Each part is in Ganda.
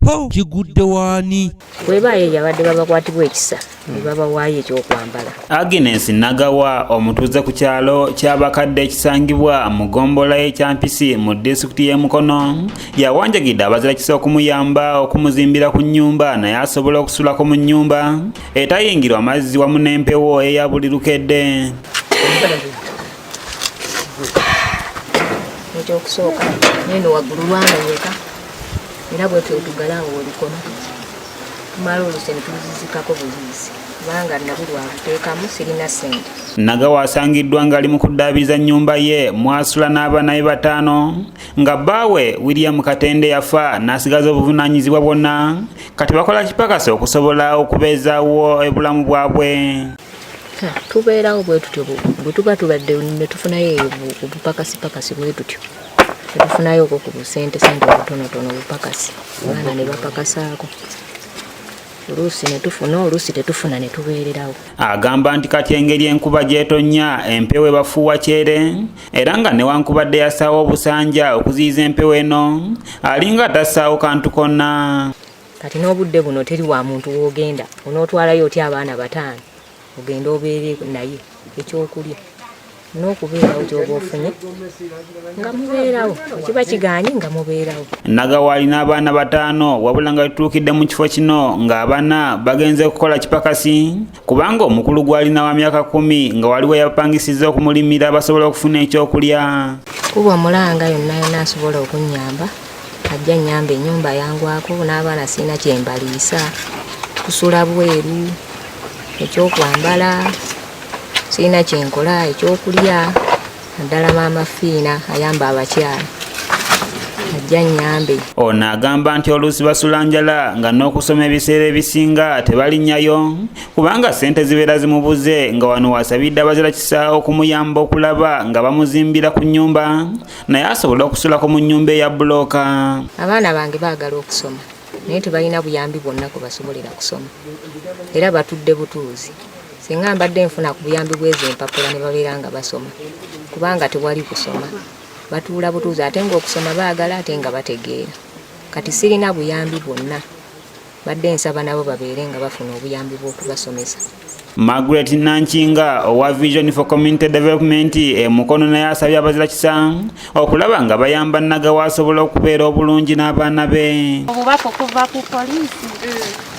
po kigudde waani bwebayo yabadde babakwatibwa ekisa babawaayo ekyokwambala. Agnes Nagawa omutuuze ku kyalo ky'abakadde ekisangibwa mu ggombolola y'Ekyampisi mu disitulikiti y'e Mukono yawanjagidde abazira kisa okumuyamba okumuzimbira ku nnyumba naye asobola okusulako mu nnyumba etayingirwa amazzi wamu n'empewo eya buli lukedde. Ekyokusooka neno waggulu lwamenyeka era bwe twetugalaawo olukono tumala oluse ne tuzizikako buliisi kubanga nabuli wabuteekamu sirina ssente. Nagawa asangiddwa ng'ali mu kuddaabiriza nnyumba ye mwasula n'abaana be 5 nga bbaawe William Katende yafa n'asigaza obuvunaanyizibwa bwonna kati bakola kipakasi okusobola okubeezaawo obulamu bwabwe. Tubeerawo bwe tutyo bwe tuba tubadde ne tufunayo obupakasipakasi bwe tutyo tufunayo ku busente obutonotono obupakasi abaana ne bapakasaako oluusi ne tufuna oluusi tetufuna ne tubeererawo. Agamba nti kati engeri enkuba gy'etonnya empewo ebafuuwa kyere era nga newankubadde yasaawo obusanja okuziyiza empewo eno alinga tassaawo kantu konna. Kati n'obudde buno teri wa muntu w'ogenda onootwalayo otya abaana 5 ogenda obeere naye ekyokulya n'okubeerawo ky'oba ofunye nga mubeerawo kiba kiganye nga mubeerawo. Nagawa alina abaana 5 wabula nga tutuukidde mu kifo kino nga 4 bagenze kukola kipakasi kubanga omukulu gwalina wa myaka 10 nga waliwo yapangisizza okumulimira basobola okufuna ekyokulya. Kuba omulanga yonna asobola okunnyamba ajja nnyamba ennyumba yangwako n'abaana sirina kyembaliisa kusula bweru ekyokwambala sirina kyenkola ekyokulya naddala maama Fiina ayamba abakyala ajja nnyambe. Ono agamba nti oluusi basula njala nga n'okusoma ebiseera ebisinga tebalinnyayo kubanga ssente zibeera zimubuze nga wano wasabidde abazira kisa okumuyamba okulaba nga bamuzimbira ku nnyumba naye asobola okusulako mu nnyumba eya bbulooka. Abaana bange baagala okusoma naye tebalina buyambi bwonna kwe basobolera kusoma era batudde butuuzi. Singa mbadde nfuna ku buyambi bw'ezo empapula ne babeera nga basoma kubanga tewali kusoma batuula butuuzi ate ng'okusoma baagala ate nga bategeera. Kati sirina buyambi bwonna badde nsaba nabo babeere nga bafuna obuyambi bw'okubasomesa. Margaret Nankinga owa Vision for Community Development e Mukono naye asabye abazira kisa okulaba nga bayamba Nagawa asobola okubeera obulungi n'abaana be. Obubaka okuva ku poliisi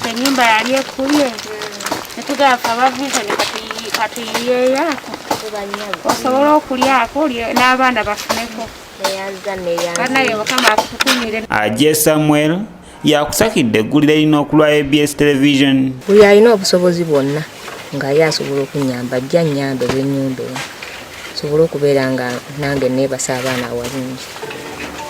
ennyumba yali ekubye netugafa aba Vision katuyiyeeyako osobola okulyako n'abaana bafuneko banaye Mukama akutukumire. Ajje Samuel yakusakidde eggulire erina okulwa ABS Television. Buli alina obusobozi bwonna nga ye asobola okunnyamba ajja nnyambe olw'ennyumba eyo sobola okubeera nga nange neebasa abaana awalungi.